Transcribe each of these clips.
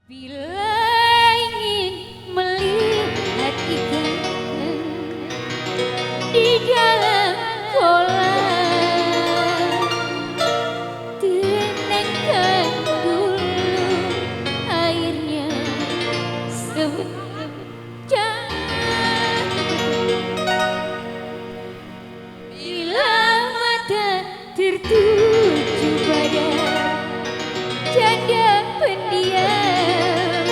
Bila ingin melihat ikan di dalam kolam, tenangkan dulu airnya sebentar. Bila mata tertuju pada janda pendiam,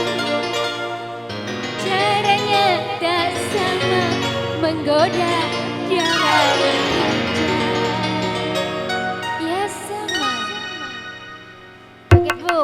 caranya tak sama menggoda dengan lincah. Ya sama. Oke Bu.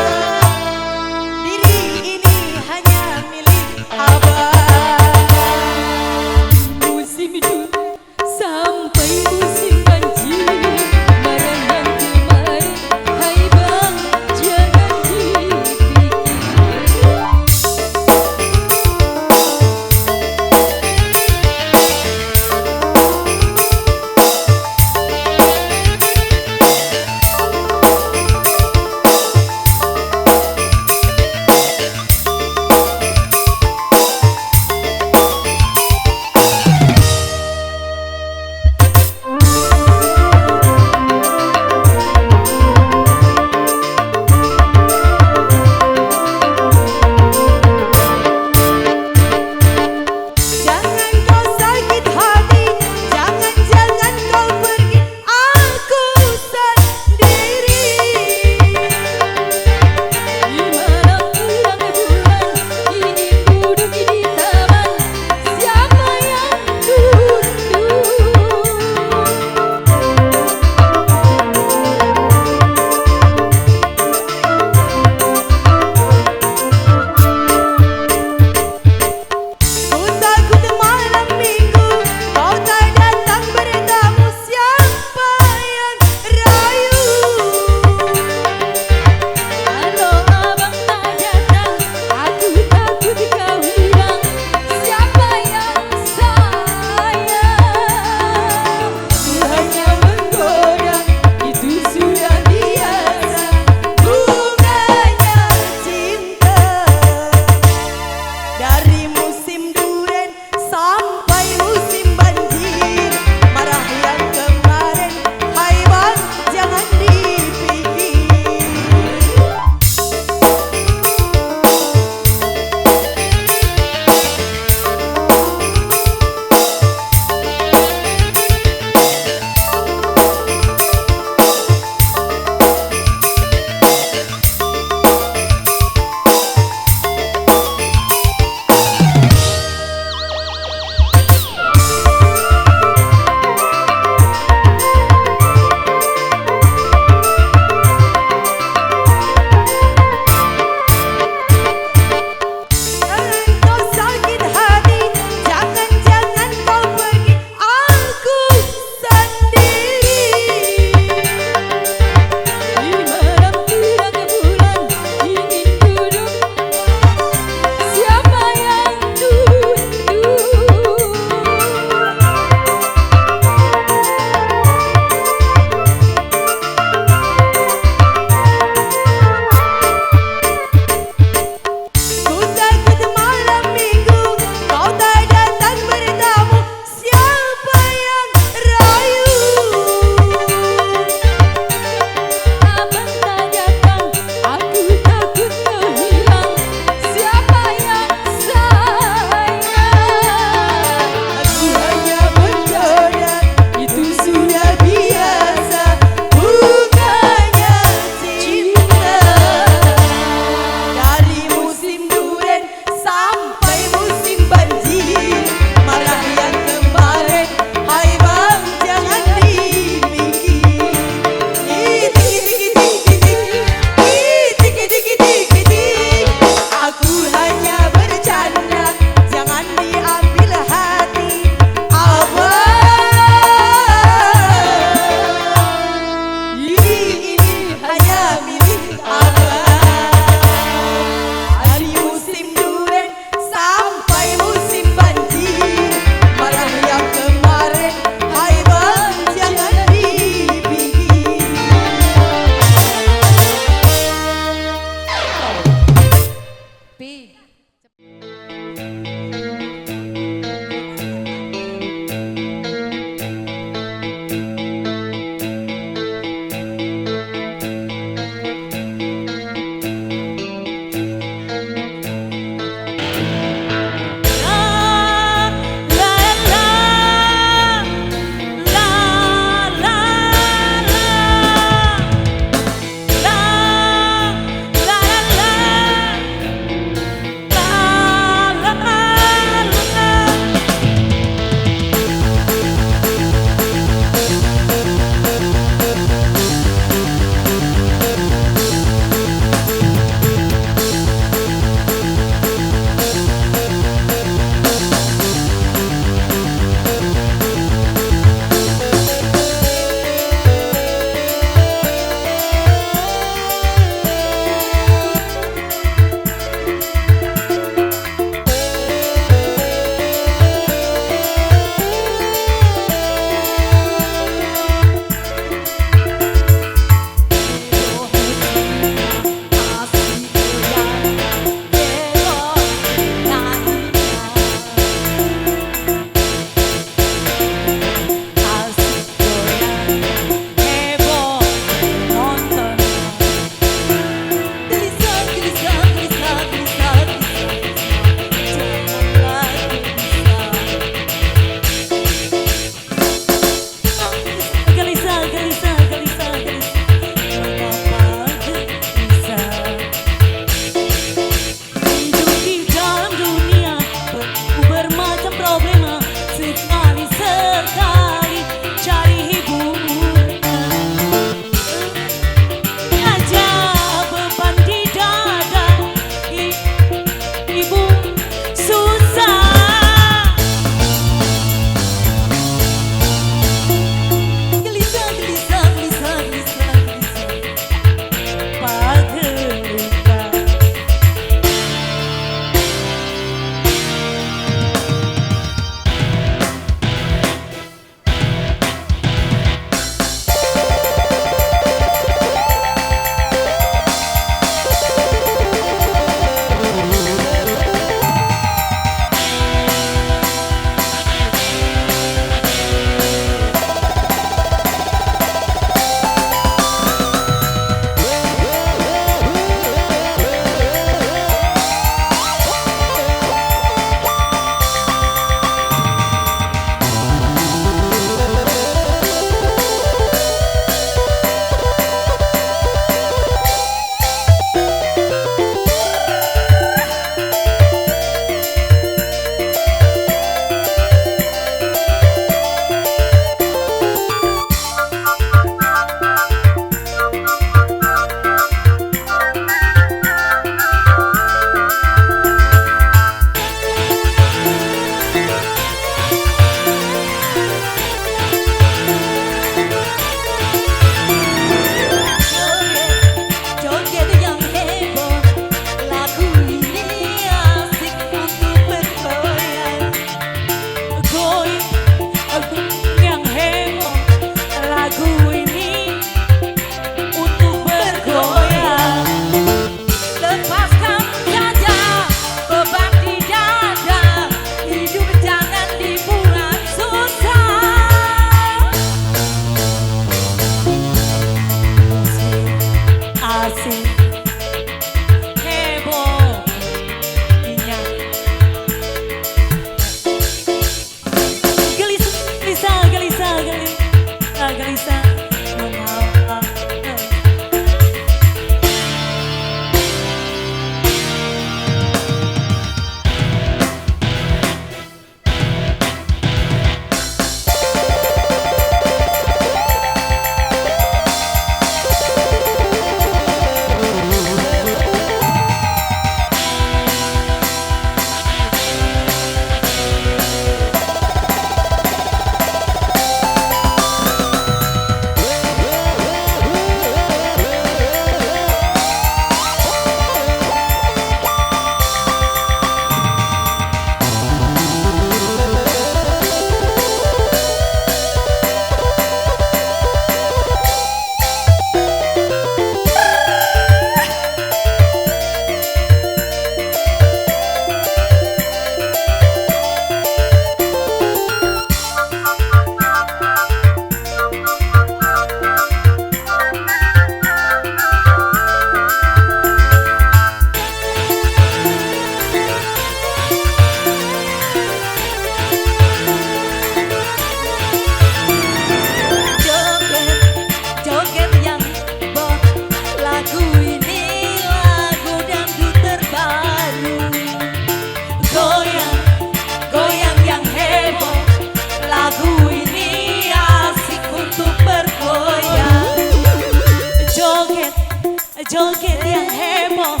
joget yang heboh.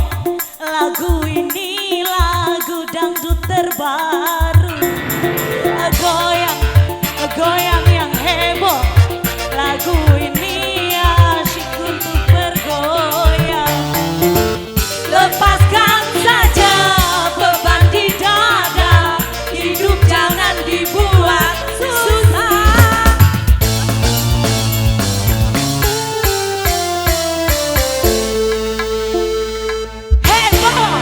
Lagu ini lagu dangdut terbaru. Goyang, goyang yang heboh. Lagu ini asyik untuk bergoyang. Lepaskan saja beban di dada. Hidup jangan dibuat susah. Heboh.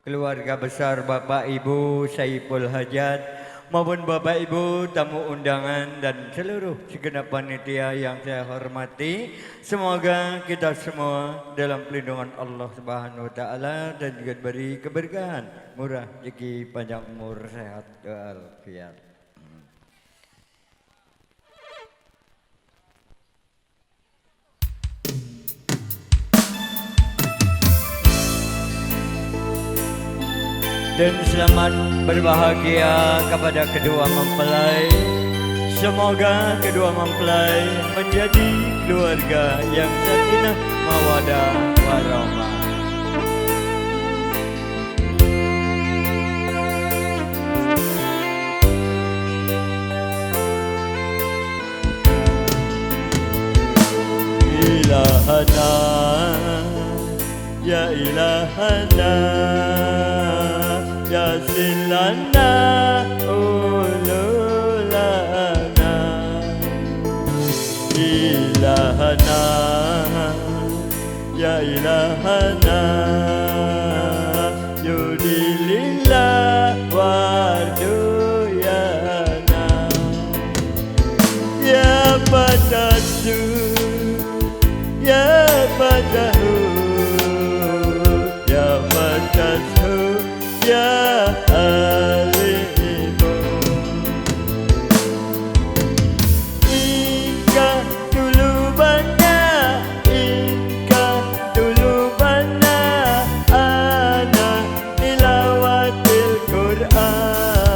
keluarga besar Bapak Ibu Saiful Hajat maupun Bapak Ibu tamu undangan dan seluruh segenap panitia yang saya hormati. Semoga kita semua dalam pelindungan Allah Subhanahu wa taala dan juga diberi keberkahan, murah rezeki, panjang umur, sehat walafiat. Dan selamat berbahagia kepada kedua mempelai. Semoga kedua mempelai menjadi keluarga yang sakinah, mawaddah, warahmah. Ilahana, ya ilahana, ya silana ululana. Ilahana, ya ilahana, yudilillah warduyana. Ya padasu, ya padahu, ya padahu, ya alimu. Inka dulu bana, inka dulu bana, ana tilawatil Quran.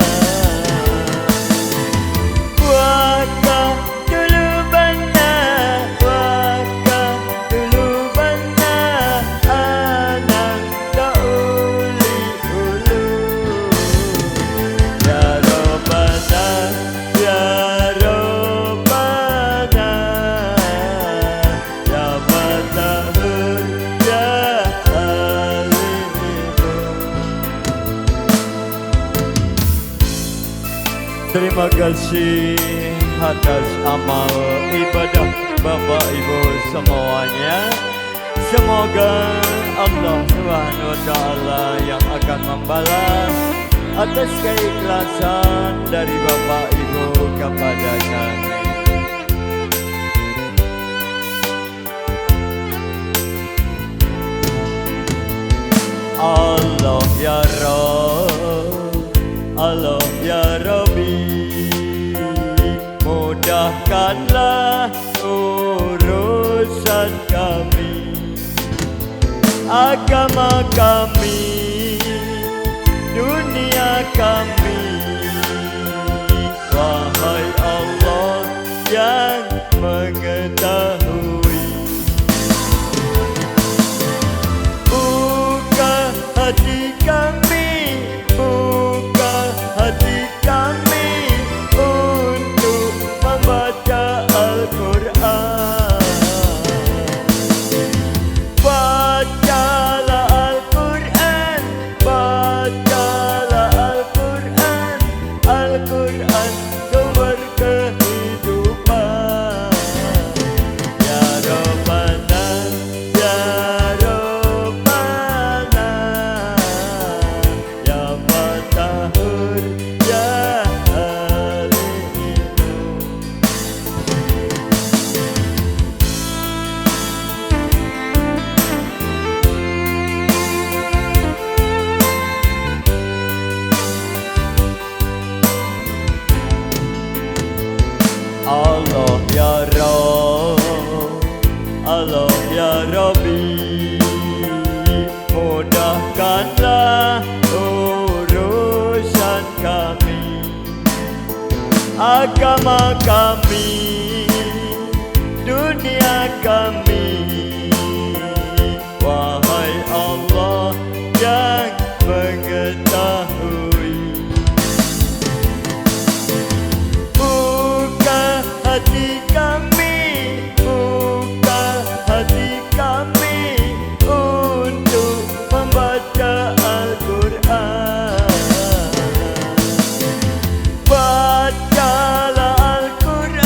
Waka dulu bana, waka dulu bana, ana tauli ulu. Ya Rabbana, ya Rabbana, ya Fatahul, ya Alimu. Terima kasih atas amal ibadah Bapak Ibu semuanya. Semoga Allah Subhanahu wa taala yang akan membalas atas keikhlasan dari Bapak Ibu kepada kami. Allah ya Rabb, Allah ya Rabbi, mudahkanlah urusan kami, agama kami, dunia kami. Wahai Allah yang mengetahui, buka hati kami, buka hati kami untuk membaca Al-Quran. Bacalah Al-Quran, bacalah Al-Quran, Al-Quran sumber kehidupan. Ya Rabbana, ya Rabbana, ya Fatahur, ya Alimu. Allah ya Rabb, Allah ya Rabbi, mudahkanlah urusan kami, agama kami, dunia kami. Wahai Allah yang mengetahui, buka hati kami, buka hati kami untuk membaca Al-Quran. Bacalah Al-Quran,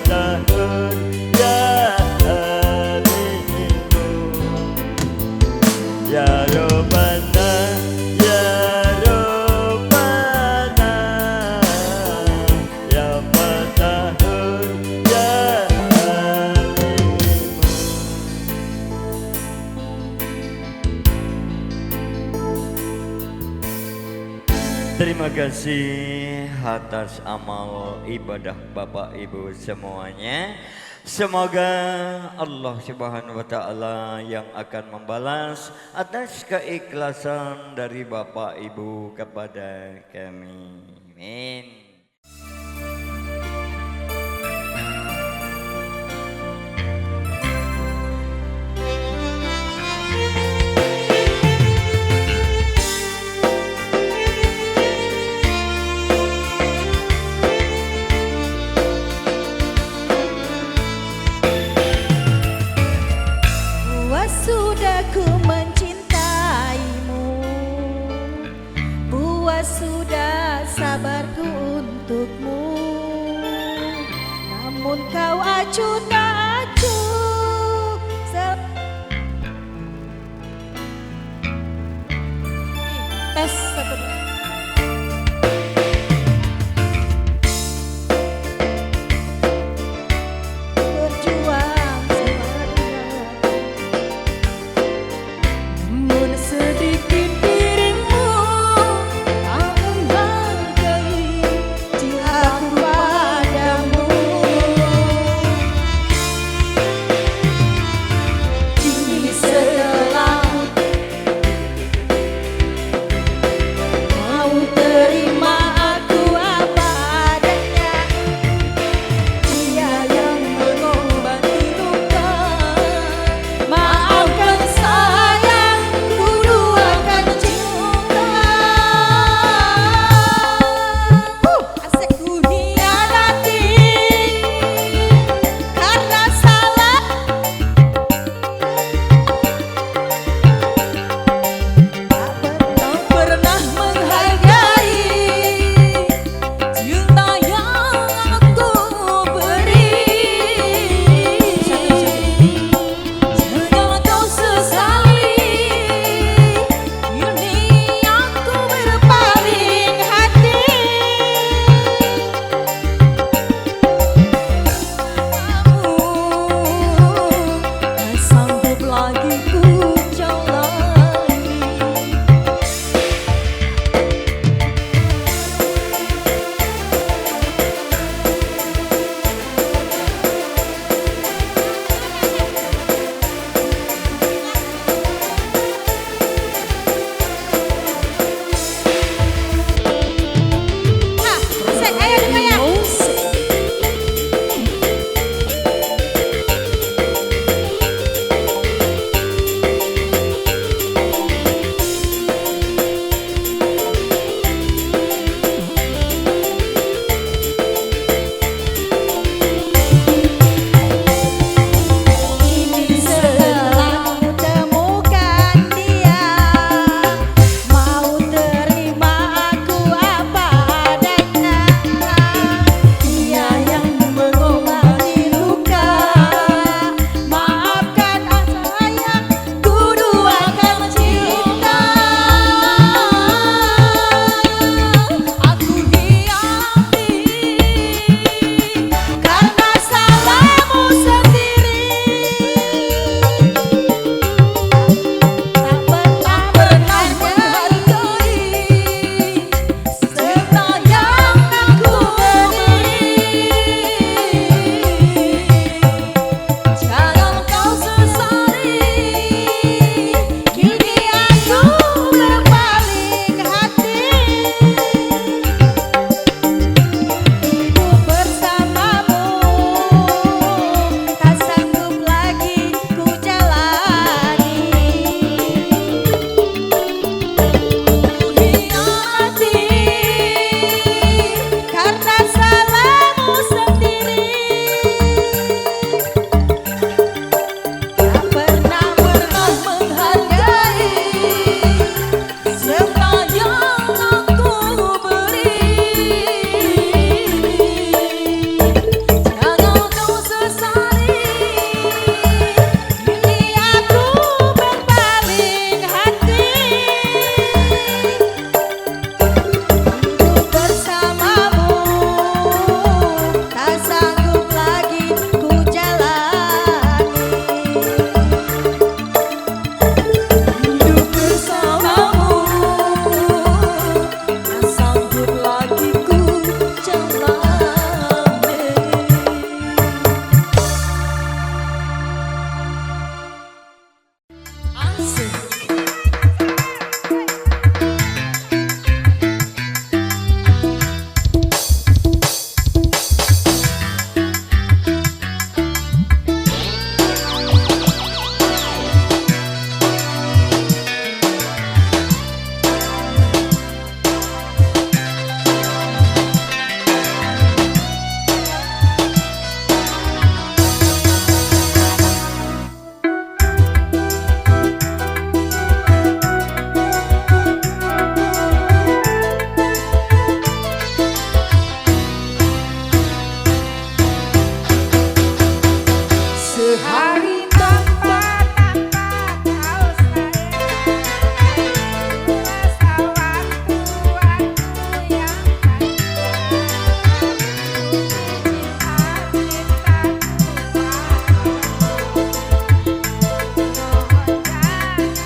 tahun ya Habibu, ya Rabbana ya Rabbana, ya Fatahun ya Habibu. Terima kasih atas amal ibadah Bapak Ibu semuanya. Semoga Allah Subhanahu wa taala yang akan membalas atas keikhlasan dari Bapak Ibu kepada kami. Amin. Puas sudah ku mencintaimu, puas sudah sabarku untukmu. Namun kau acuh tak acuh tes satu dua. Berjuang namun sedikit dirimu tak menghargai cintaku padamu. Sehari tanpa kau sayang, ku rasa waktu-waktu yang panjang, ku cinta-cintaku padamu. Mohon jangan mengabaikan.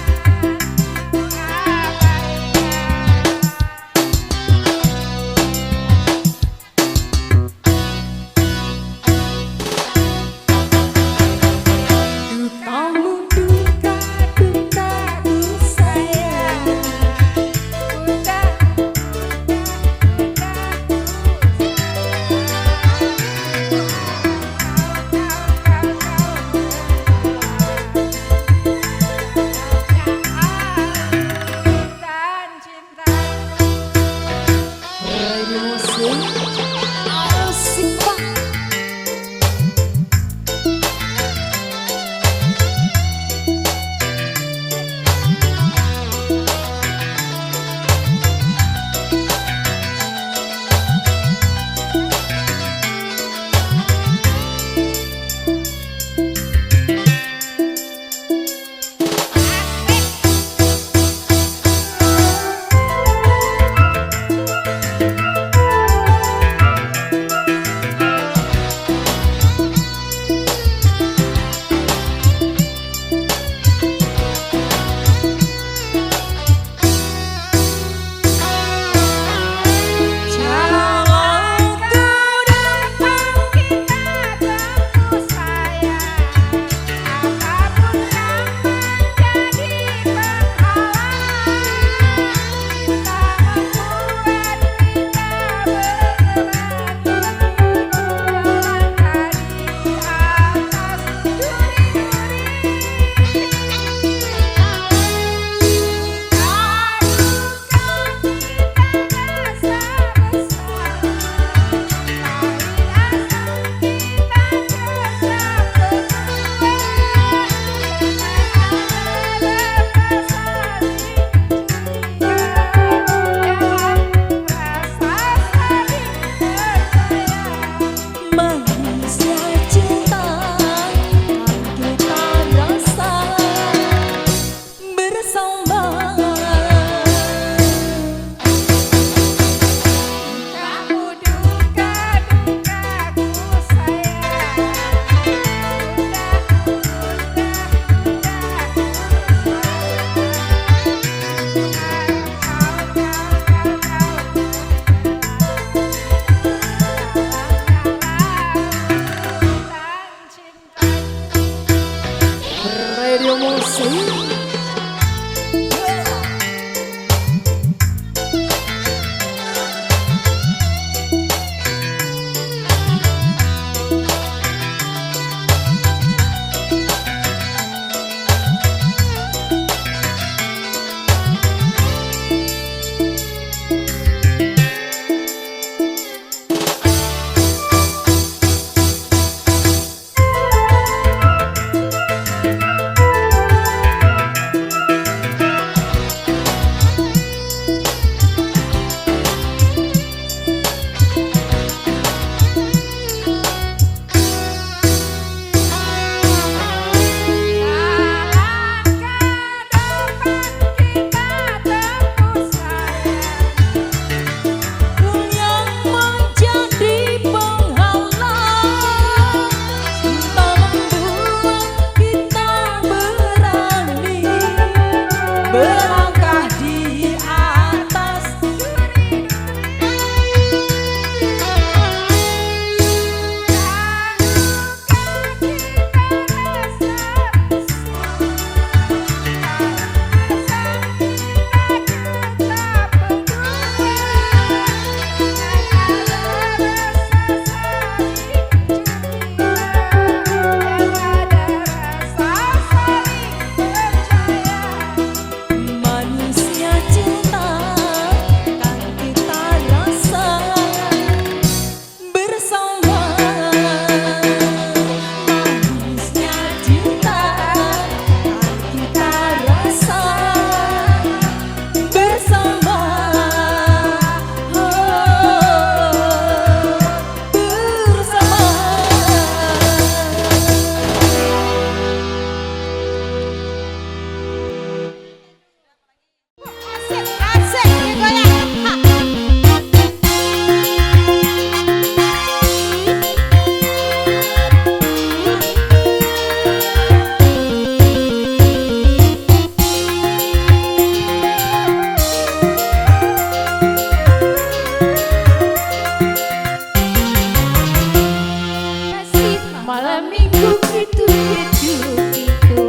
malam minggu ketuk-ketuk pintu,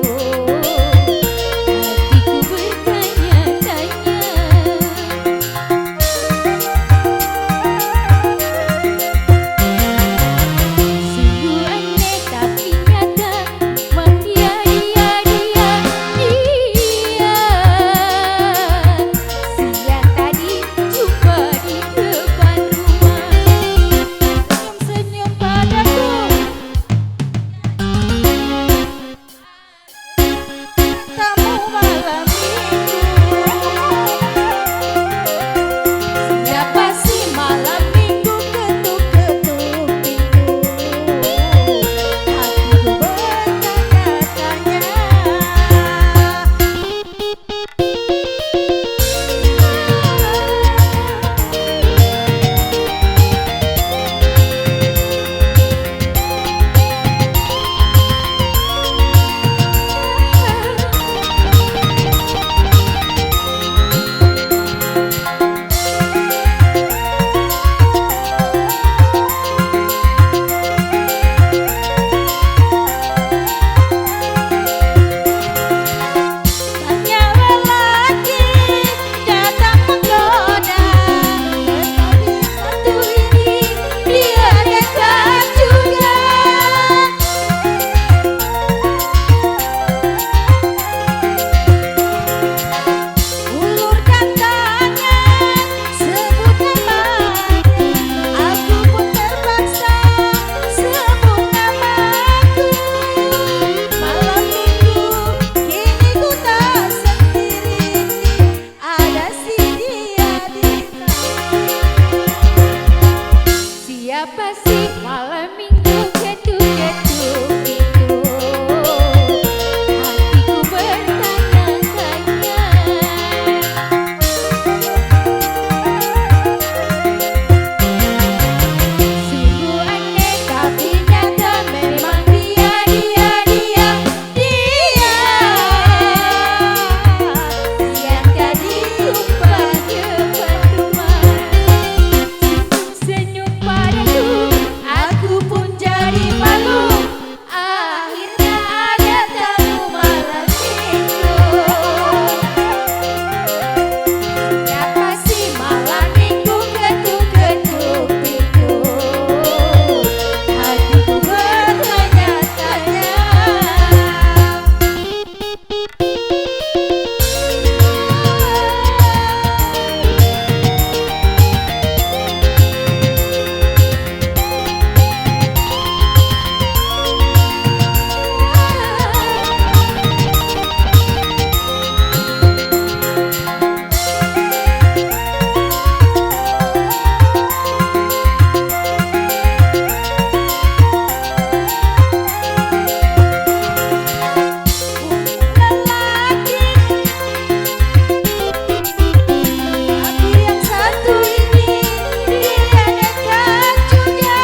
hatiku bertanya-tanya. Sungguh aneh tapi nyata, memang dia siang tadi jumpa di depan rumah, Senyum-senyum padaku, tamu malam minggu. Siapa sih malam minggu ketuk-ketuk pintu? Hatiku bertanya-tanya. Tanya lelaki datang menggoda, tetapi satu ini dia dekat juga. Ulurkan tangan, sebut namanya, aku pun terpaksa sebut namaku. Malam minggu kini ku tak sendiri, ada si dia di Siapa sih malam minggu ketuk-ketuk pintu, hatiku bertanya-tanya. Sungguh aneh tapi nyata, memang dia siang tadi jumpa depan rumah. Senyum padaku, aku pun jadi malu. Akhirnya ada tamu malam minggu. Siapa sih malam minggu ketuk-ketuk pintu, hatiku bertanya-tanya. lelaki, tapi yang satu ini dia dekat juga.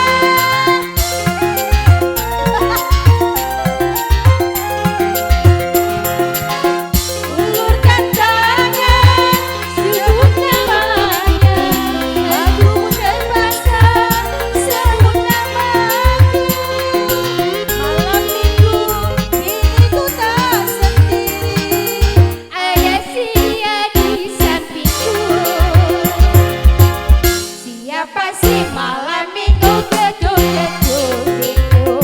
Ulurkan tangan, sebut namanya, aku pun terpaksa sebut namaku. Malam minggu kini ku tak sendiri, Ada si dia di sampingku. Siapa sih malam minggu ketuk-ketuk pintu,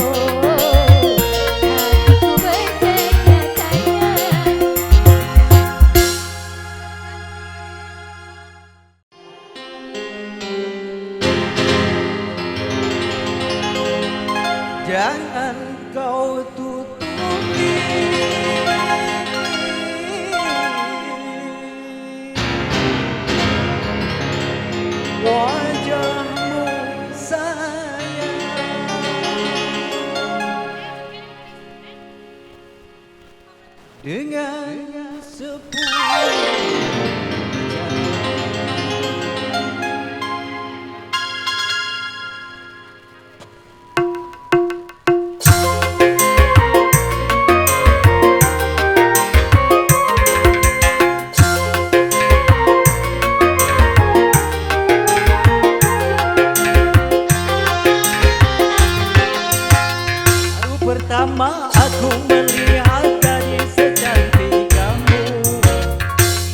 hatiku bertanya-tanya. Jangan kau tutupi wajahmu sayang, dengan sepuluh pertama aku melihat gadis secantik kamu,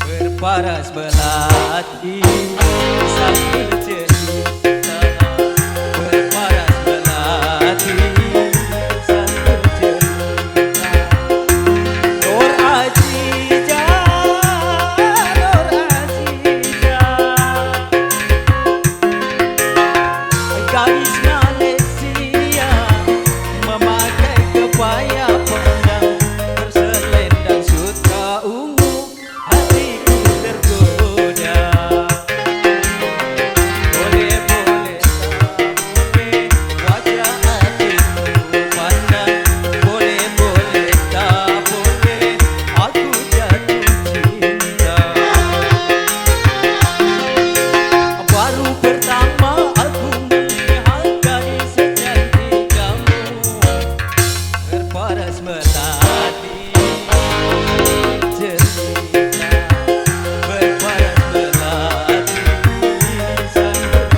berparas melati sambil cerita, berparas melati sambil cerita. Nur Aziza, Nur Aziza, gadis Malaysia, memakai kebaya pondang, berselendang sutra ungu, hatiku tergoda. Boleh, boleh, tak boleh, wajah hatimu pandang. Boleh, boleh, tak boleh, aku jatuh cinta. Baru pertama aku melihat gadis secantik kamu, berparas melati cerita, berparas melati sambil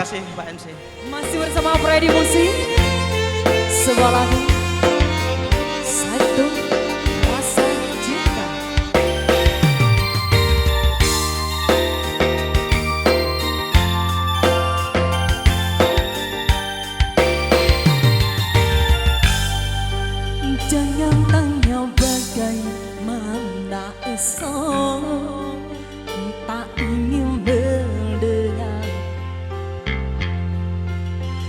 kasih Mbak MC. Masih bersama Freddy Musik. Sebuah lagu Satu Rasa Cinta. Jangan tanya bagaimana esok, tak ingin mendengar.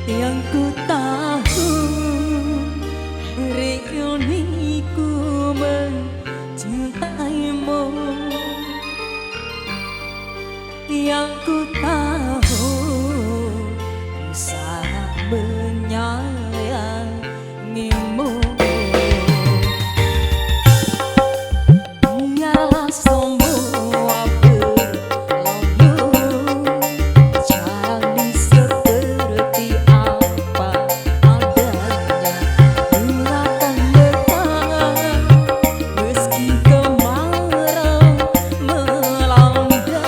Yang ku tahu reuni ku mencintaimu. Yang ku tahu sangat menyayangimu. Biarlah semua berlalu, jalani seperti apa adanya. Biarkan bertahan meski kemarau melanda.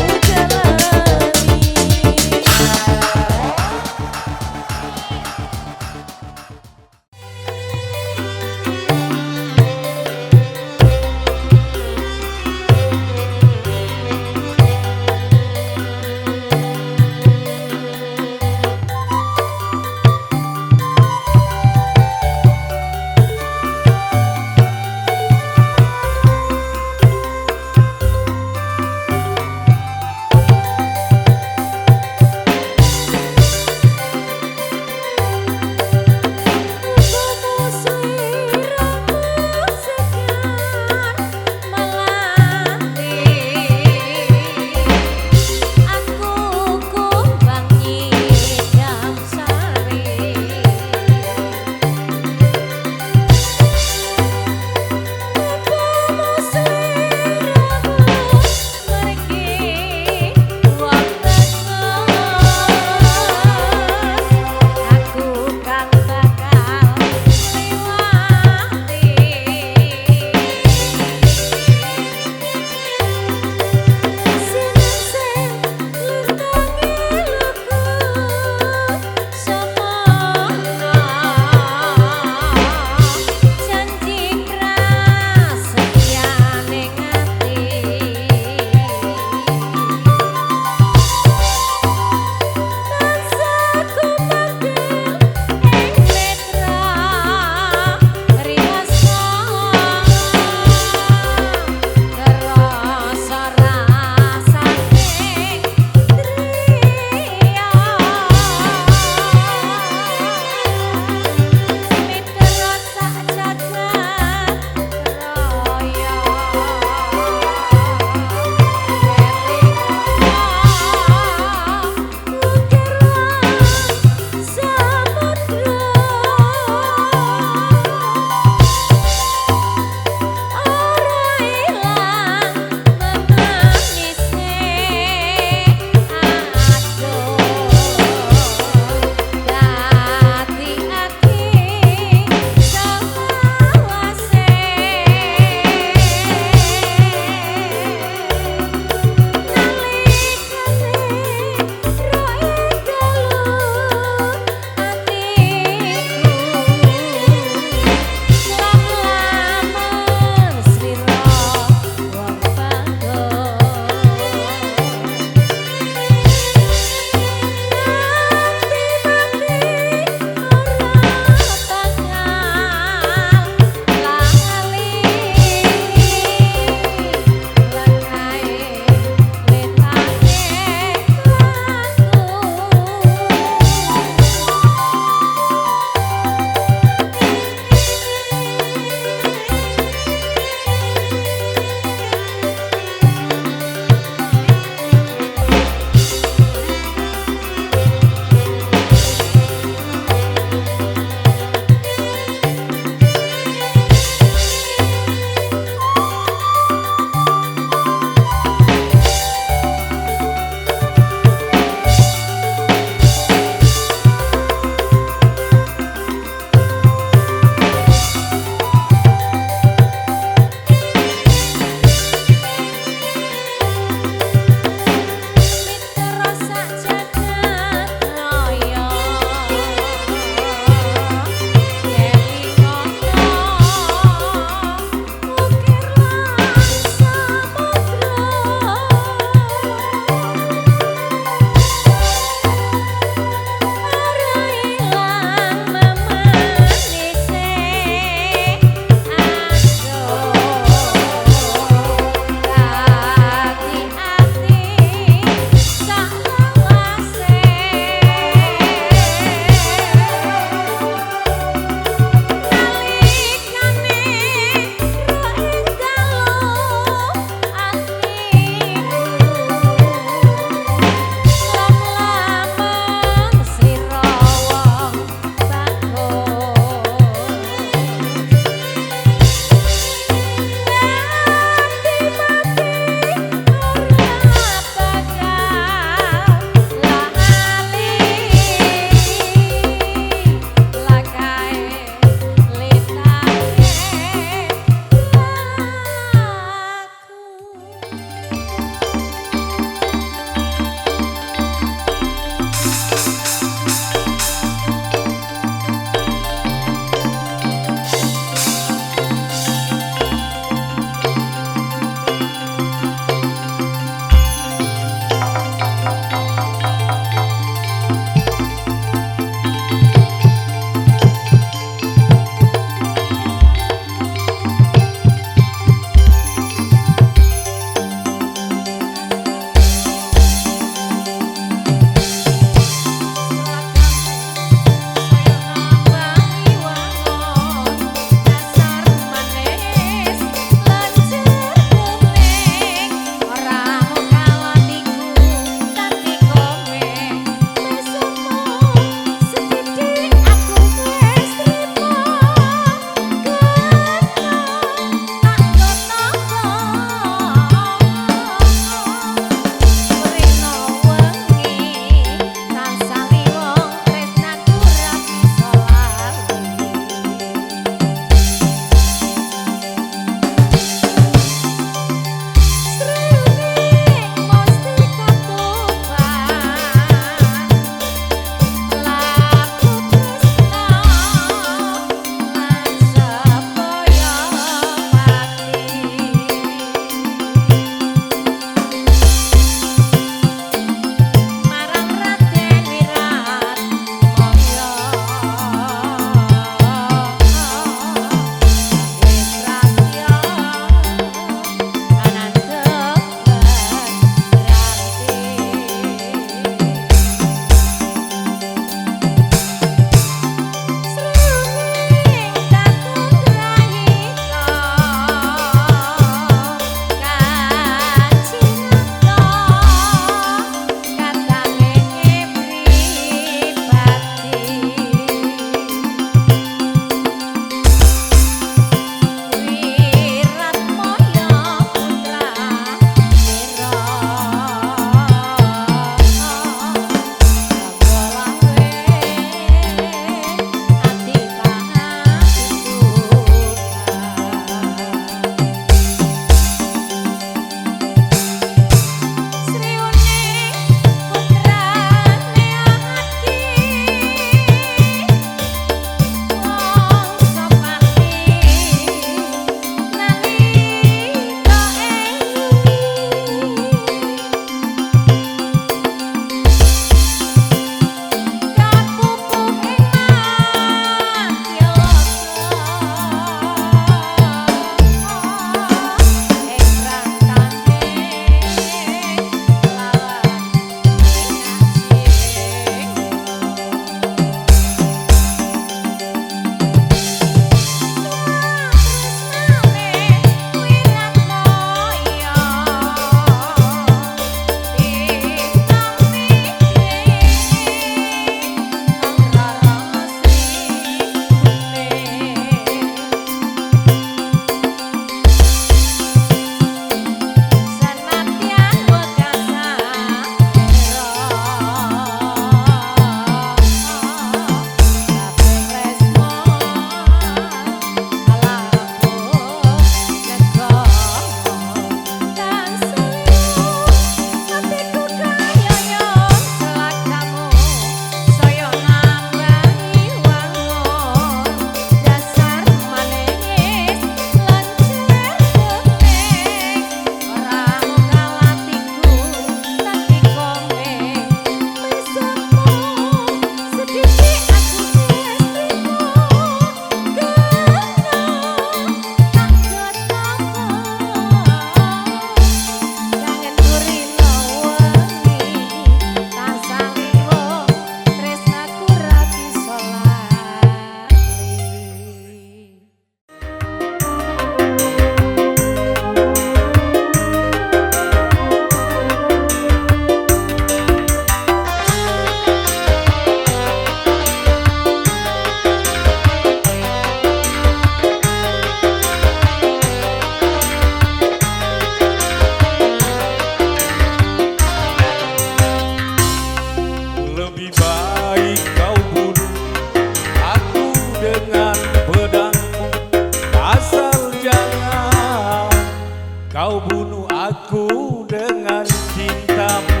aku dengan cintamu.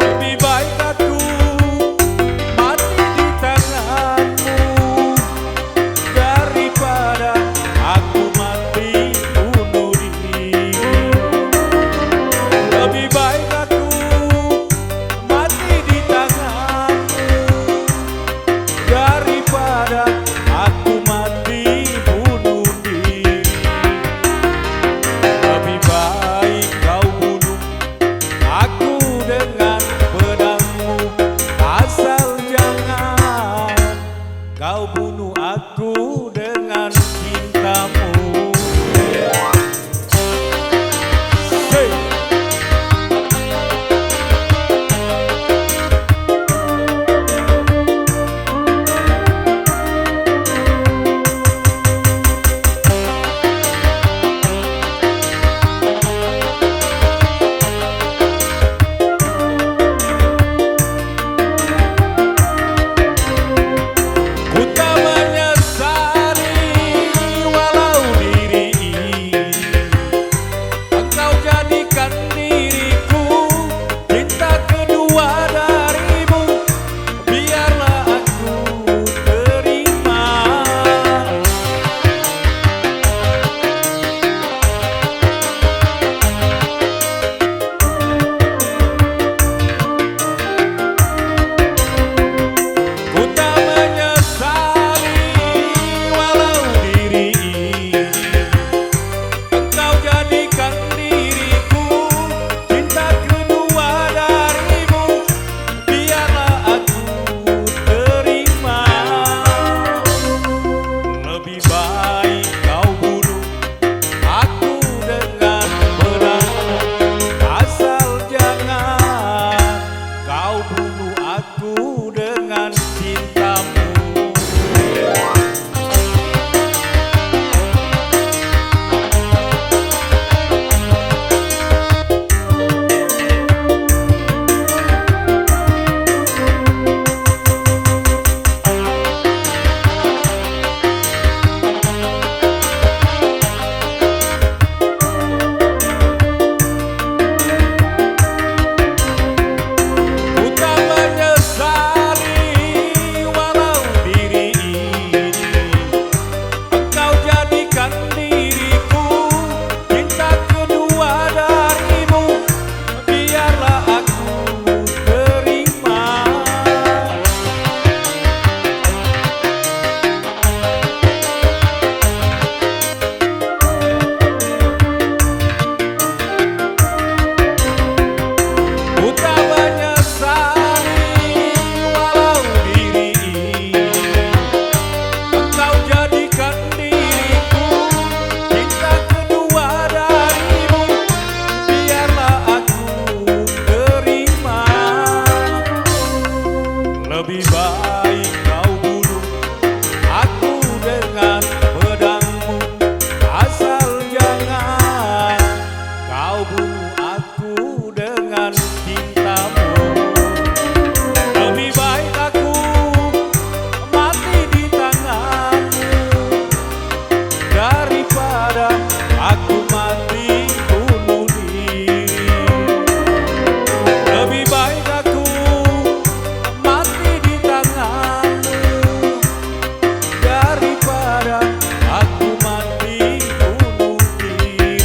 Lebih baik aku mati di tanganmu daripada aku mati bunuh diri. Lebih baik aku mati di tanganmu daripada aku mati bunuh diri. Lebih baik kau bunuh aku dengan pedangmu, asal jangan kau bunuh aku dengan cintamu. Hey! Ku tak menyesali walau diri ini engkau jadikan diriku cinta kedua darimu, biarlah aku terima. Ku tak menyesali walau diri ini engkau jadikan diriku cinta kedua darimu, biarlah aku terima. Lebih baik kau bunuh aku dengan pedangmu, asal jangan kau bunuh aku dengan cintamu. Ku tak menyesali walau diri ini engkau jadikan diriku cinta kedua darimu, biarlah aku terima. Ku tak menyesali walau diri ini engkau jadikan diriku cinta kedua darimu, biarlah aku terima. Lebih baik kau bunuh aku dengan pedangmu, asal jangan kau bunuh aku dengan cintamu. Lebih baik aku mati di tanganmu daripada aku mati bunuh diri. Lebih baik aku mati di tanganmu daripada aku mati bunuh diri.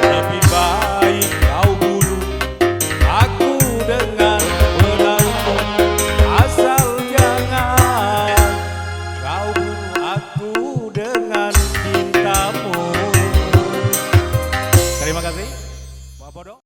Lebih baik kau bunuh aku dengan pedangmu, asal jangan kau bunuh aku dengan cintamu. Terima kasih, Pak Podong.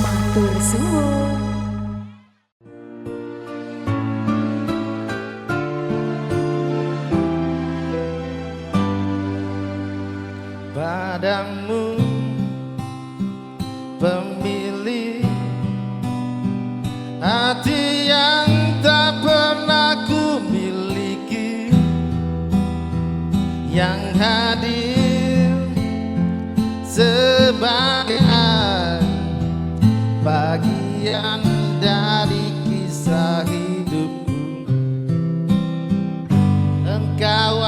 Matur suwun. Padamu pemilih hati yang tak pernah ku miliki, yang hadir sebagai bagian dari kisah hidupku. Engkau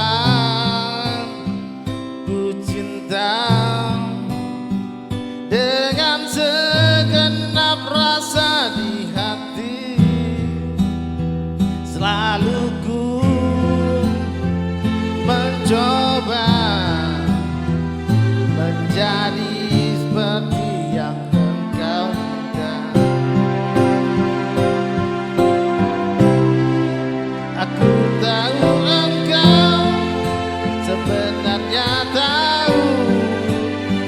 ku cinta dengan segenap rasa di hati. Selalu ku mencoba menjadi seperti yang engkau minta. Aku tahu engkau sebenarnya tahu,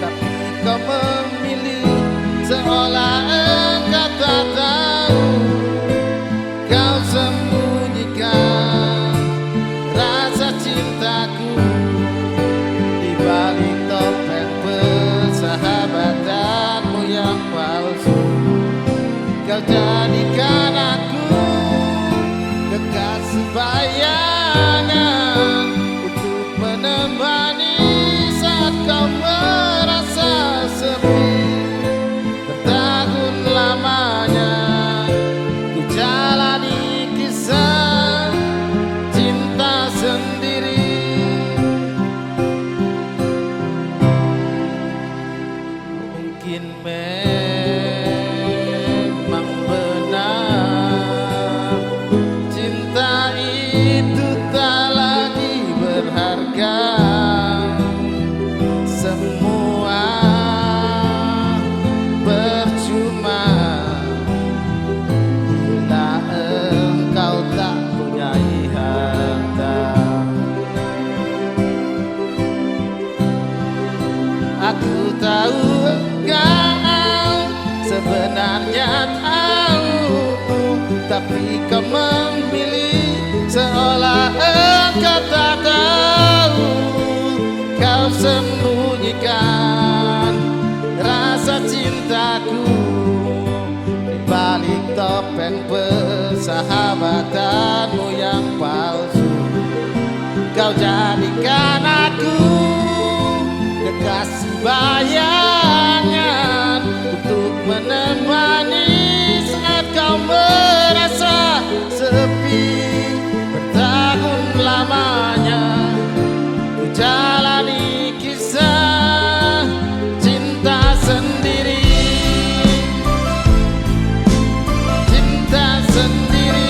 tapi kau memilih seolah engkau tak tahu. Kau sembunyikan rasa cintaku di balik topeng persahabatanmu yang palsu. Kau jadikan aku kekasih bayangan untuk menemani saat kau merasa sepi. Bertahun lamanya ku jalani kisah cinta sendiri. Mungkin memang benar cinta itu tak lagi berharga. Semua percuma bila engkau tak punya harta. Aku tahu engkau sebenarnya tahu, tapi kau memilih seolah engkau tak tahu. Kau sembunyikan rasa cintaku di balik topeng persahabatanmu yang palsu. Kau jadikan aku kekasih bayangan untuk menemani saat kau merasa sepi. Bertahun lamanya ku jalani kisah cinta sendiri. Cinta sendiri.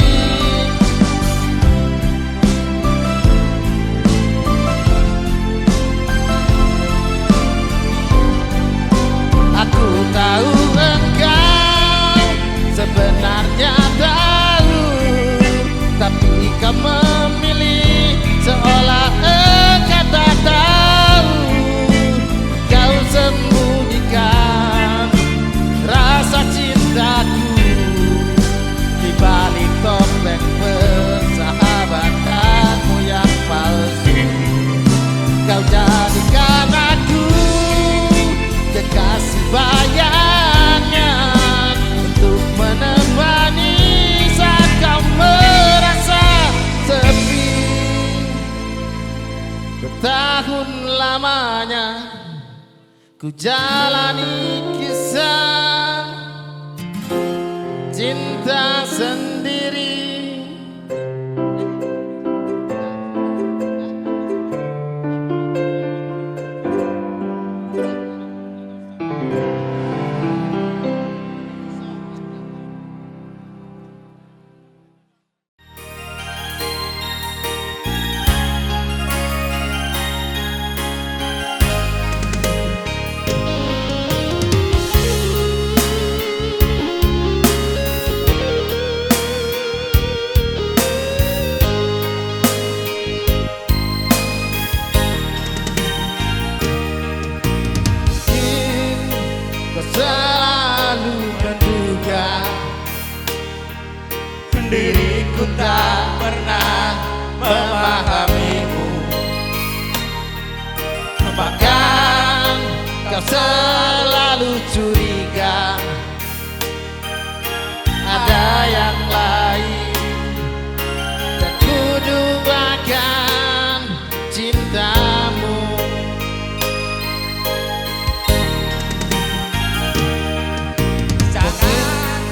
Aku tahu engkau sebenarnya tahu, tapi kau memilih seolah engkau tak tahu. Kau sembunyikan rasa cintaku di balik topeng persahabatanmu yang palsu. Kau jadikan aku kekasih bayangan untuk menemani saat kau merasa sepi. Bertahun lamanya ku jalani kisah cinta sendiri. hingga ada yang lain, dan ku duakan cintamu. Jangan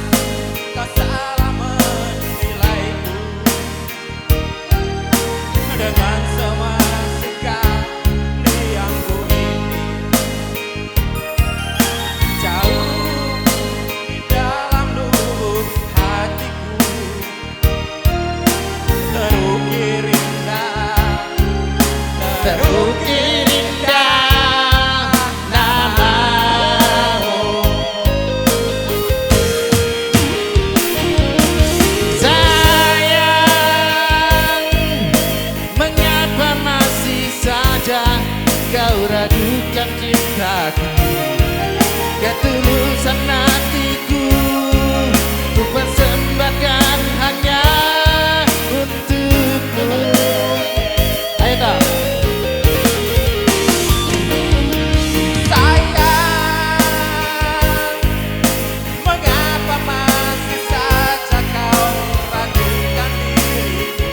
kau salah menilaiku dengan semua sikap diamku ini. Jauh di dalam lubuk hatiku terukir indah, Terukir indah namamu. Sayang, mengapa masih saja kau ragukan cintaku? Ketulusan hatiku ku persembahkan hanya untukmu. Ayo kau. sayang, mengapa masih saja kau ragukan diriku?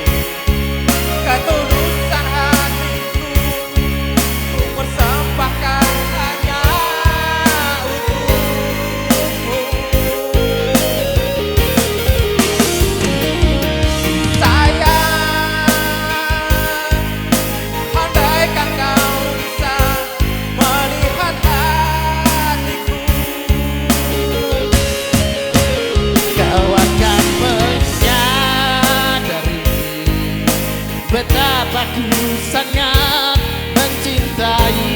Ketulusan hatiku ku persembahkan hanya untukmu. Sayang, andaikan kau bisa melihat hatiku, Kau akan menyadari betapa ku sangat mencintai.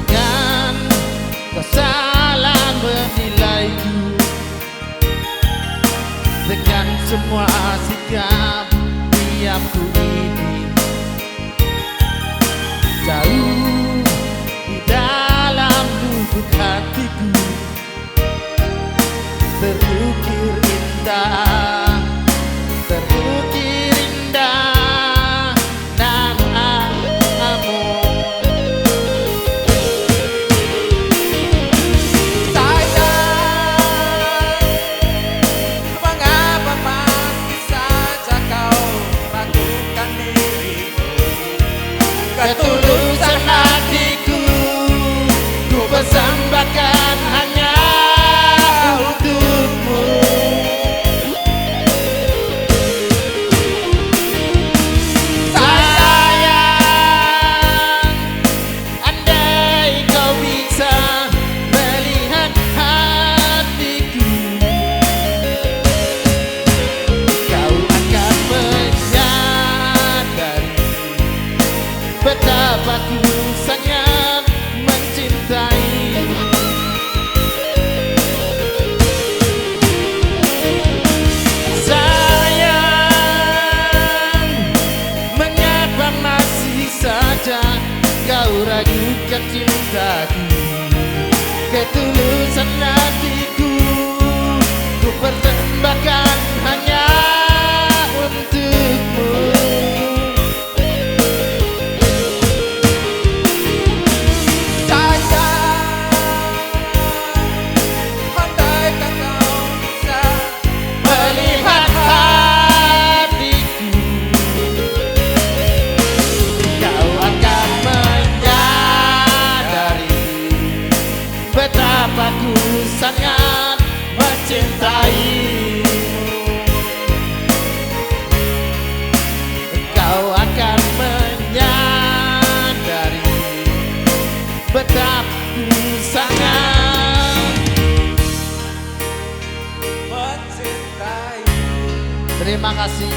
Jangan kau salah menilaiku dengan semua sikap diamku ini. Jauh di dalam lubuk hatiku terukir indah, terukir indah namamu. sayang, mengapa masih saja kau ragukan diriku? Ketulusan hatiku ku persembahkan hanya untukmu. Sayang, andai kau bisa melihat hatiku, kau akan menyadari betapa ku sangat mencintai. Sayang, mengapa masih saja kau ragukan cintaku? Ketulusan hatiku ku persembahkan hanya untukmu. Andaikan kau bisa Melihat hatiku, kau akan menyadari betapa ku sangat mencintaimu. Kau akan menyadari betapa ku sangat mencintai. Terima kasih.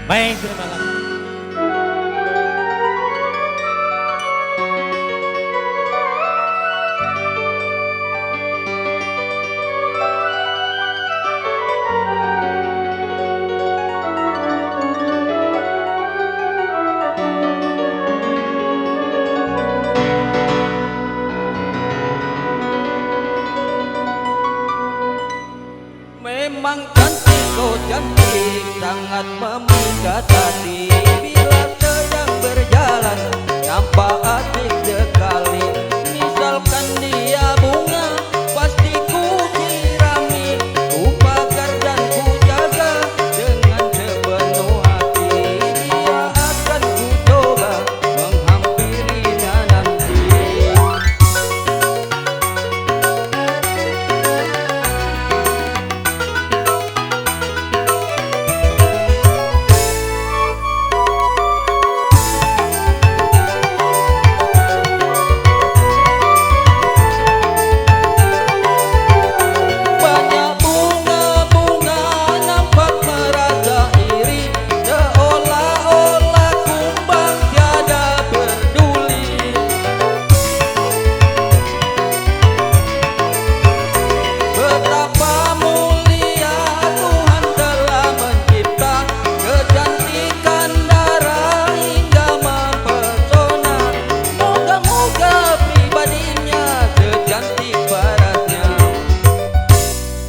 Baik, terima kasih. Memang cantik, oh cantik, sangat memikat hati. Bila sedang berjalan, nampak asik sekali. Misalkan dia bunga, pasti ku sirami. Ku pagar dan ku jaga dengan sepenuh hati. Dia akan ku coba menghampirinya nanti. Banyak bunga-bunga nampak merasa iri, seolah-olah kumbang tiada peduli. Betapa mulia Tuhan telah mencipta, kecantikan darah hingga mempesona. Moga-moga pribadinya secantik parasnya.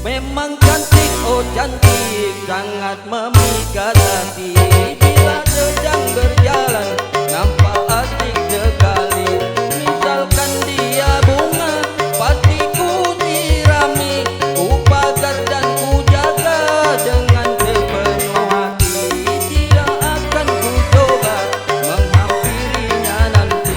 Memang cantik, oh cantik, sangat memikat hati. Bila sedang berjalan, nampak asik sekali. Misalkan dia bunga, pasti ku sirami. Ku pagar dan ku jaga dengan sepenuh hati. Tidak akan ku coba menghampirinya nanti.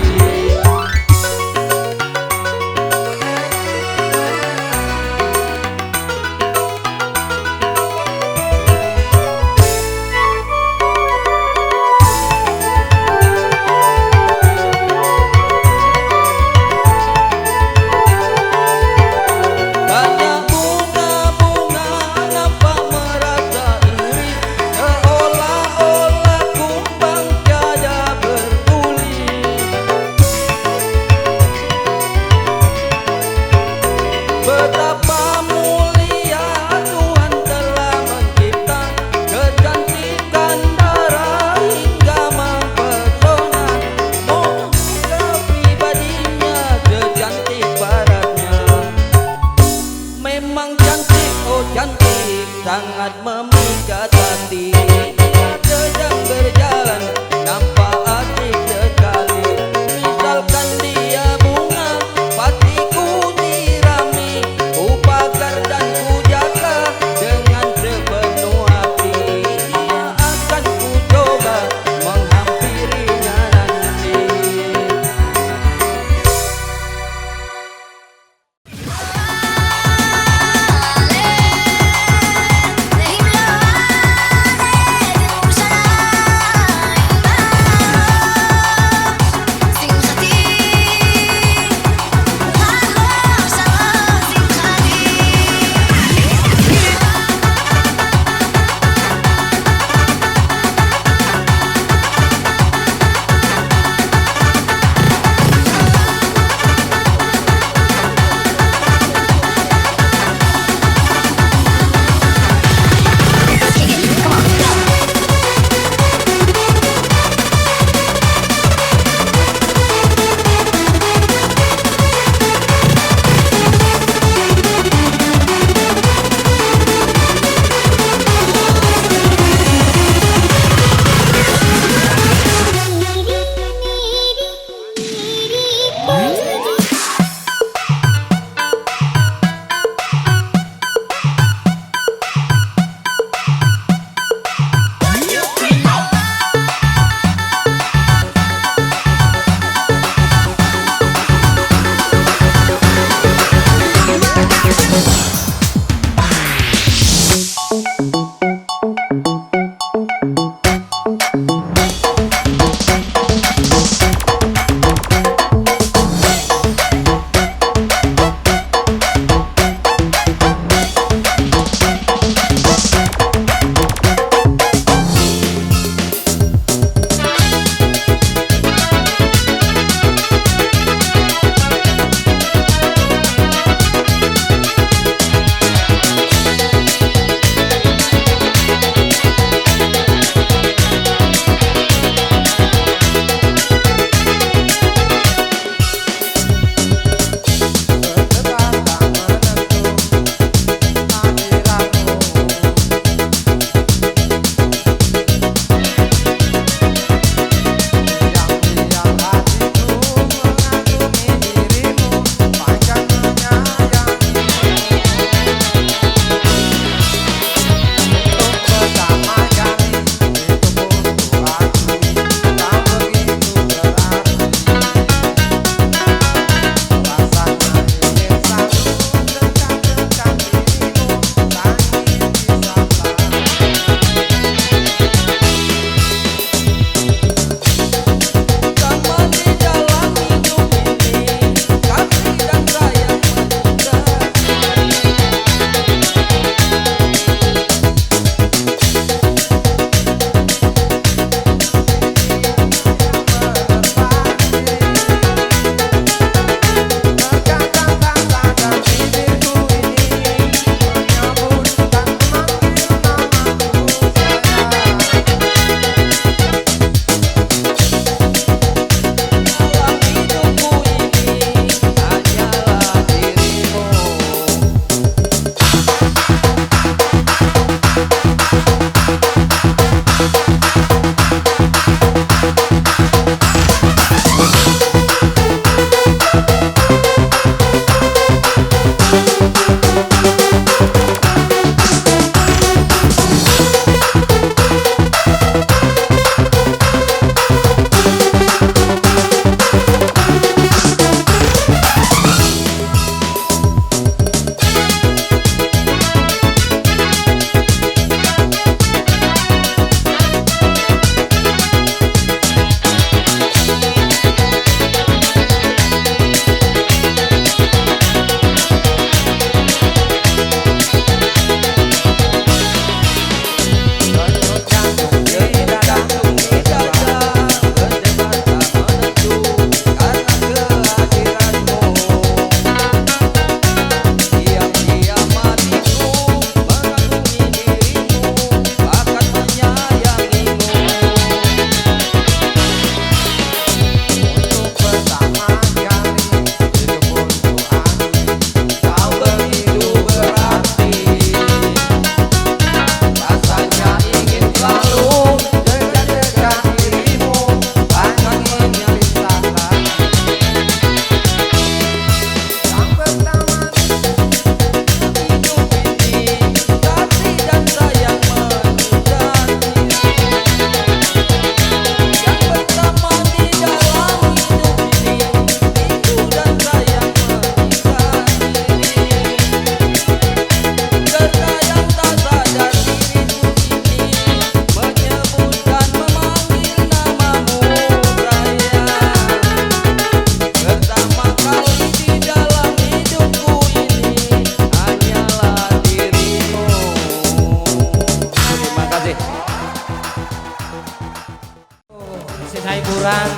sisa hiburan.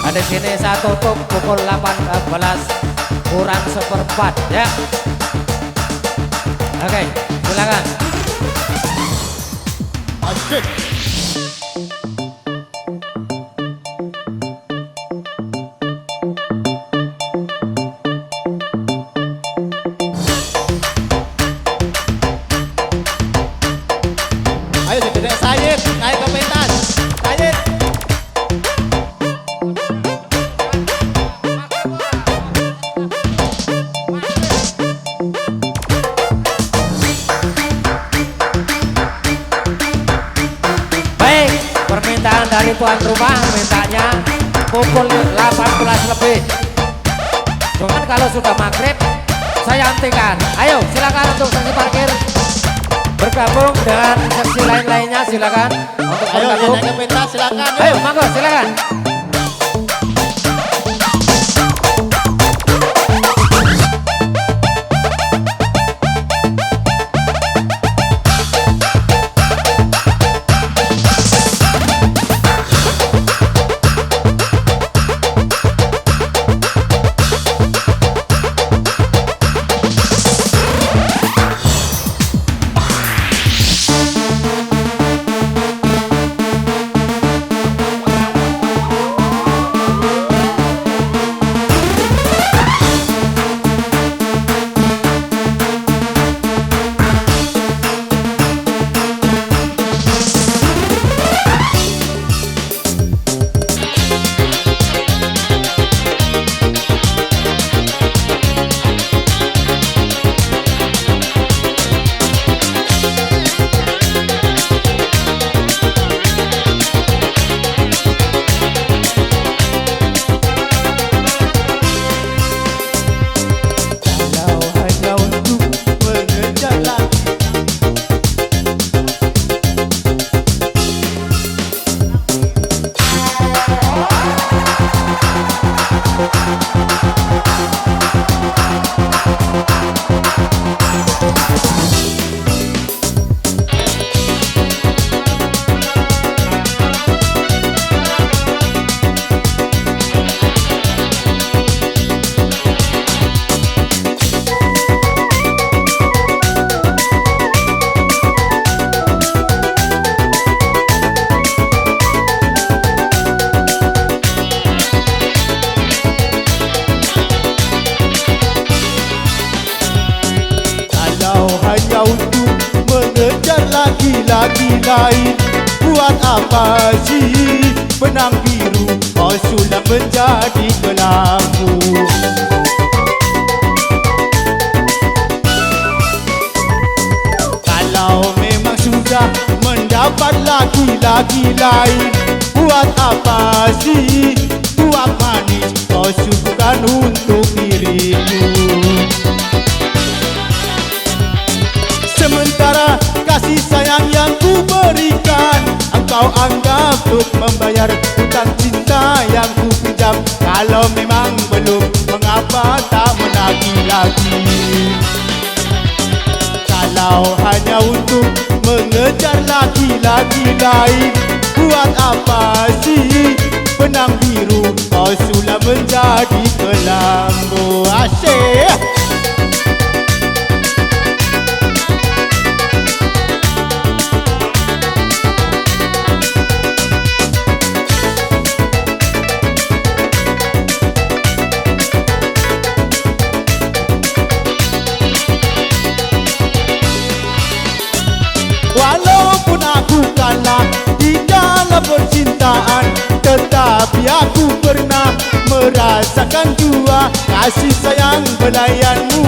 Ada sini saya tutup pukul 18 kurang seperempat ya. Oke, silakan. Asyik. Ayo si gede Sayid, naik ke pentas. Sayid. Baik, permintaan dari tuan rumah mintanya pukul 18 lebih. Cuman kalau sudah maghrib saya hentikan. Ayo silakan untuk seksi parkir bergabung dengan seksi lain-lainnya, silakan untuk Ayo yang bergabung. naik ke pentas silakan. Ayo monggo silakan. Hanya untuk mengejar lagi-lagi lain. Buat apa sih benang biru kau sudah menjadi kelambu? Kalau memang sudah mendapat lagi-lagi lain, buat apa sih tuak manis kau suguhkan untuk diriku? Sementara kasih sayang yang ku berikan, engkau anggap untuk membayar hutang cinta yang ku pinjam. Kalau memang belum, mengapa tak menagih lagi? Kalau hanya untuk mengejar laki-laki lain, buat apa sih benang biru kau sudah menjadi kelambu? Asyik. Walaupun aku kalah di dalam percintaan, tetapi aku pernah merasakan jua kasih sayang belayanmu.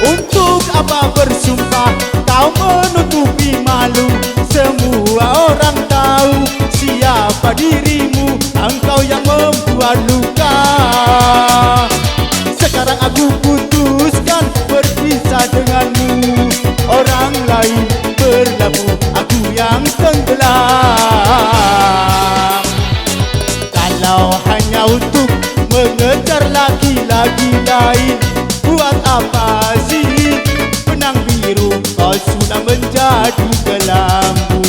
Untuk apa bersumpah kau menutupi malu? Semua orang tahu siapa dirimu, engkau yang membuat luka. Sekarang aku putuskan berpisah denganmu. Orang lain berlabuh, aku yang tenggelam. Kalau hanya untuk mengejar laki-laki lain, buat apa sih benang biru kau sudah padu kelambu.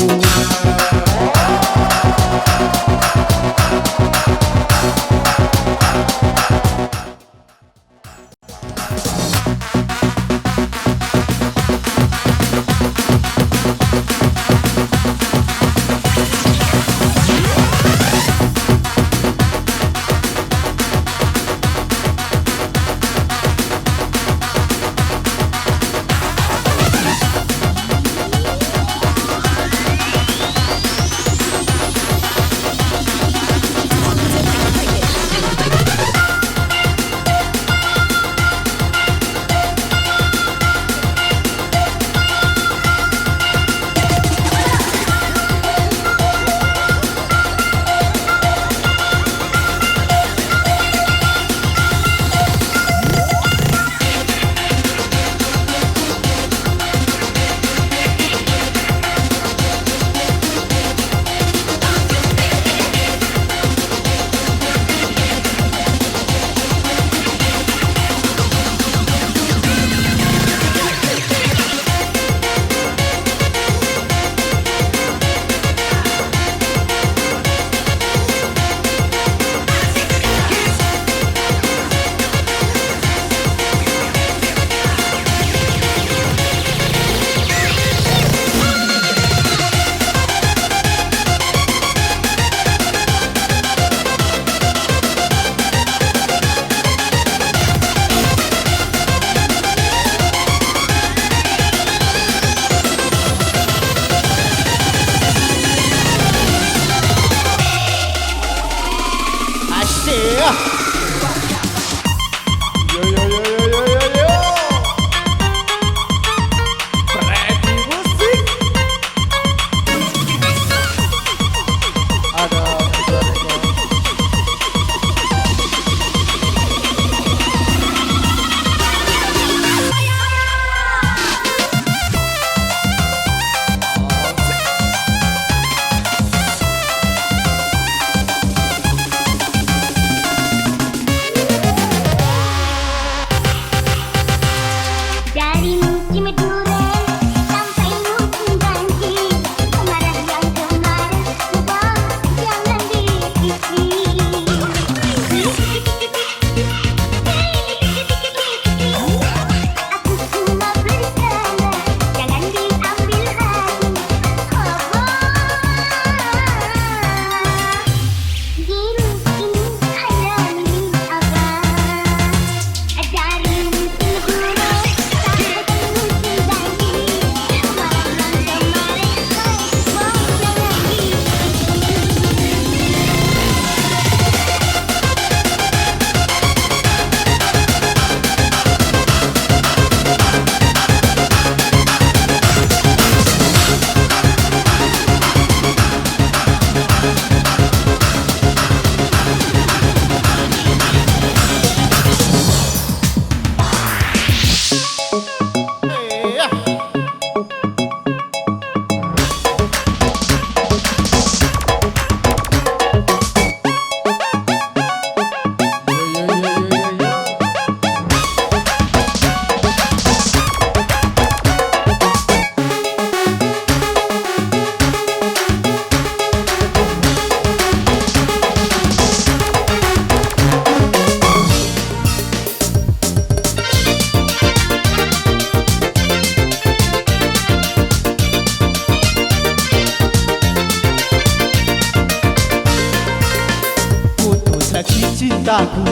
cintaku,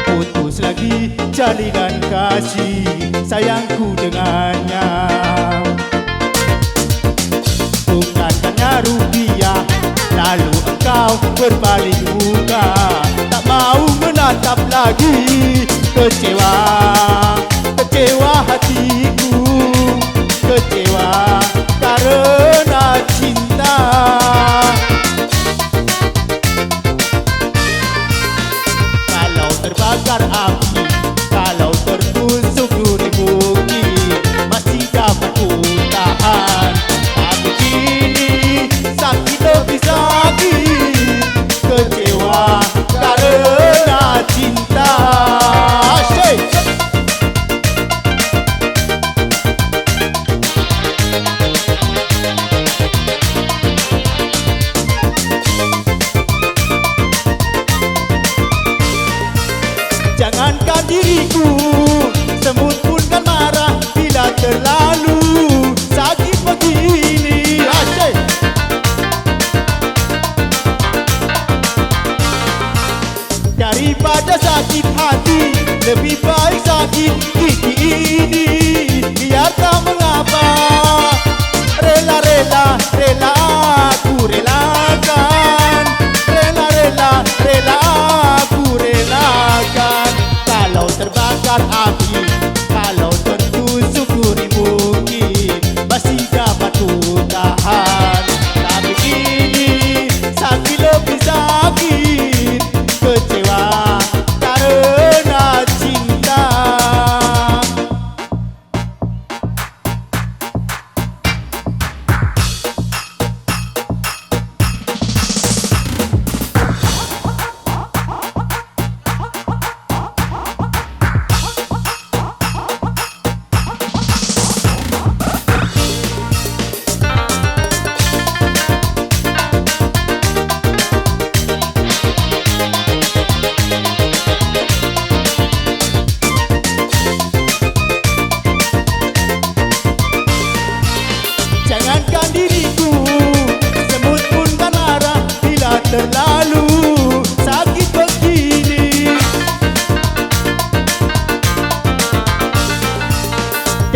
putus lagi jalinan kasih sayangku dengannya. Bukannya rupiah, lalu engkau berbalik muka, tak mau menatap lagi. Kecewa, kecewa hatiku, kecewa karena cinta. Kalau terbakar api, kalau tertusuk duri bukit, masih dapat ku tahan. Tapi kini sakit lebih sakit, kecewa karena cinta. Asyik.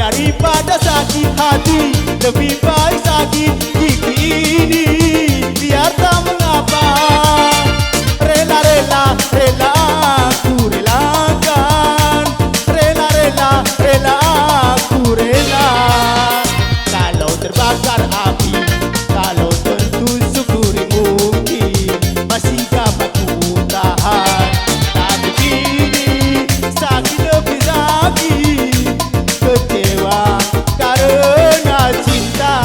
Daripada sakit hati, lebih baik sakit gigi ini. Biar tak mengapa, rela-rela, rela aku relakan. Rela-rela, rela aku rela. Kalau terbakar api, kalau tertusuk duri mungkin masih dapat ku tahan. Tapi kini sakit lebih sakit, kecewa karena cinta.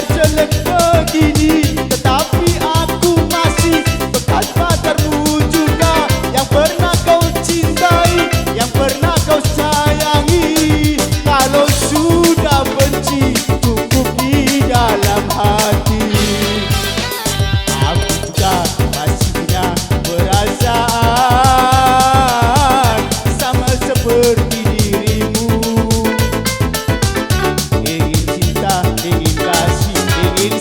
biar jelek begini, tetapi aku masih bekas pacarmu juga, yang pernah kau cintai, yang pernah kau sayangi. Kalau sudah benci, cukup di dalam hati. Aku juga masih punya perasaan sama seperti dirimu. Ingin cinta, ingin kasih, ingin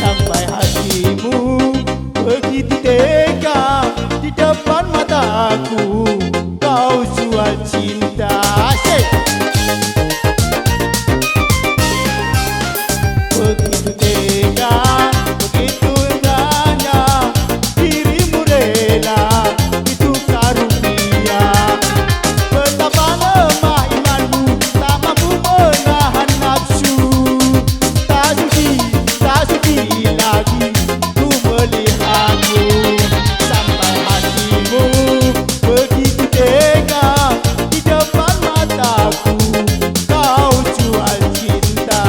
Sampai hatimu begitu tega di depan mataku, kau jual cinta. Asyik. Begitu tega, begitu indahnya dirimu rela ditukar rupiah. Betapa lemah imanmu, tak mampu menahan nafsu. Tak sudi lagi ku melihatmu. Sampai hatimu begitu tega di depan mataku, kau jual cinta.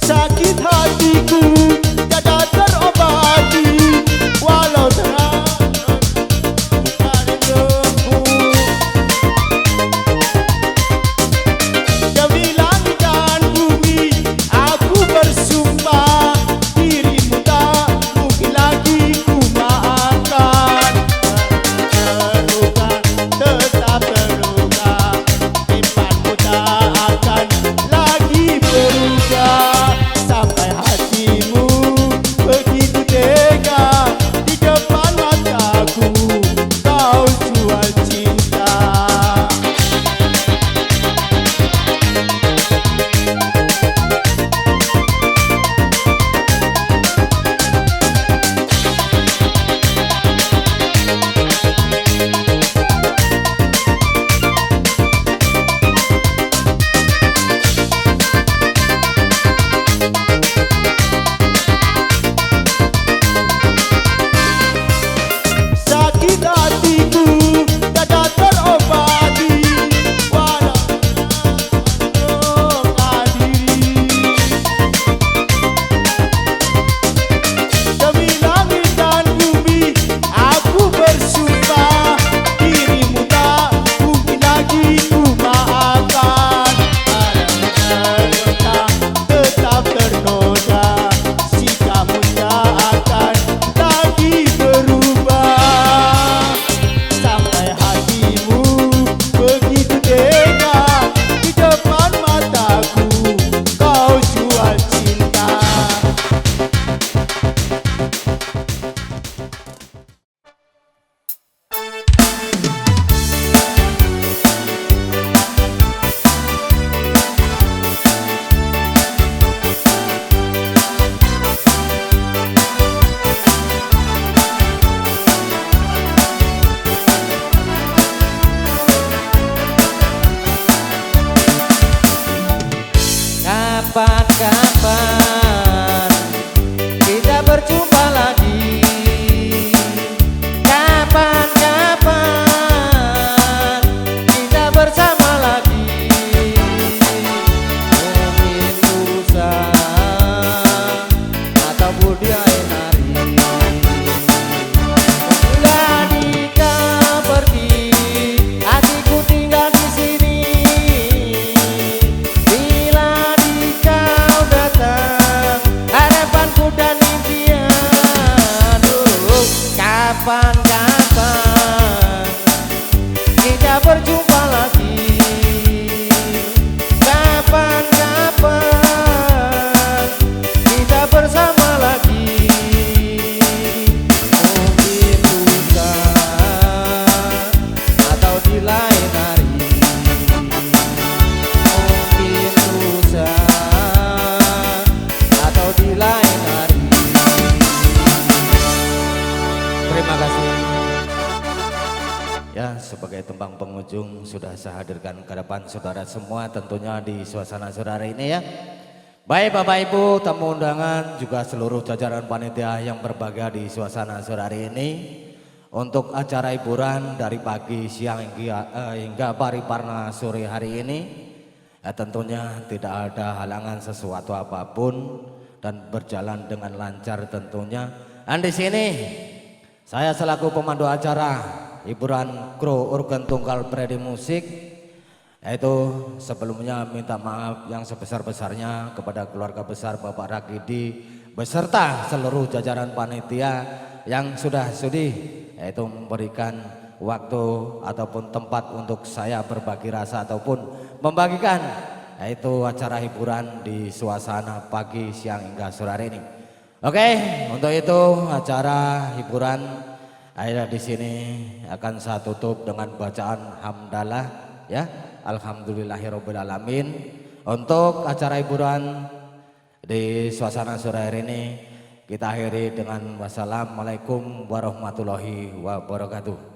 Sakit hatiku tiada terobati, walau terang dari debu. Demi langit dan bumi aku bersumpah, dirimu tak mungkin lagi ku maafkan. Terluka, tetap terluka, imanmu tak akan lagi berubah. Sampai hatimu begitu tega di depan mataku, kau jual cinta. Sakit hatiku tiada terobati, walau terluka diri. Demi langit dan bumi aku bersumpah, dirimu tak mungkin lagi ku maafkan. Terluka, tetap ternoda, sikapmu tak akan lagi berubah. Sampai hatimu begitu tega di depan mataku, kau jual cinta. Kapan-kapan kita berjumpa lagi. Kapan-kapan kita bersama lagi. Mungkin lusa ataupun di lain hari. Bila dikau pergi, hatiku tinggal di sini. Bila dikau datang, harapanku dan impian. Kapan-kapan kita berjumpa lagi. Kapan-kapan kita bersama lagi. Mungkin lusa atau di lain hari. Mungkin lusa atau sebagai tembang penghujung sudah saya hadirkan ke depan saudara semua tentunya di suasana sore hari ini ya. Baik Bapak Ibu tamu undangan juga seluruh jajaran panitia yang berbahagia di suasana sore hari ini. Untuk acara hiburan dari pagi, siang hingga paripurna sore hari ini ya, tentunya tidak ada halangan sesuatu apapun dan berjalan dengan lancar tentunya. Dan di sini saya selaku pemandu acara hiburan kru organ tunggal Predi Musik, yaitu sebelumnya minta maaf yang sebesar-besarnya kepada keluarga besar Bapak Rakidi beserta seluruh jajaran panitia yang sudah sudi yaitu memberikan waktu ataupun tempat untuk saya berbagi rasa ataupun membagikan yaitu acara hiburan di suasana pagi, siang hingga sore hari ini. Oke, untuk itu acara hiburan akhirnya di sini akan saya tutup dengan bacaan hamdalah ya. Alhamdulillahirabbil alamin. Untuk acara hiburan di suasana sore hari ini kita akhiri dengan wassalamualaikum warahmatullahi wabarakatuh.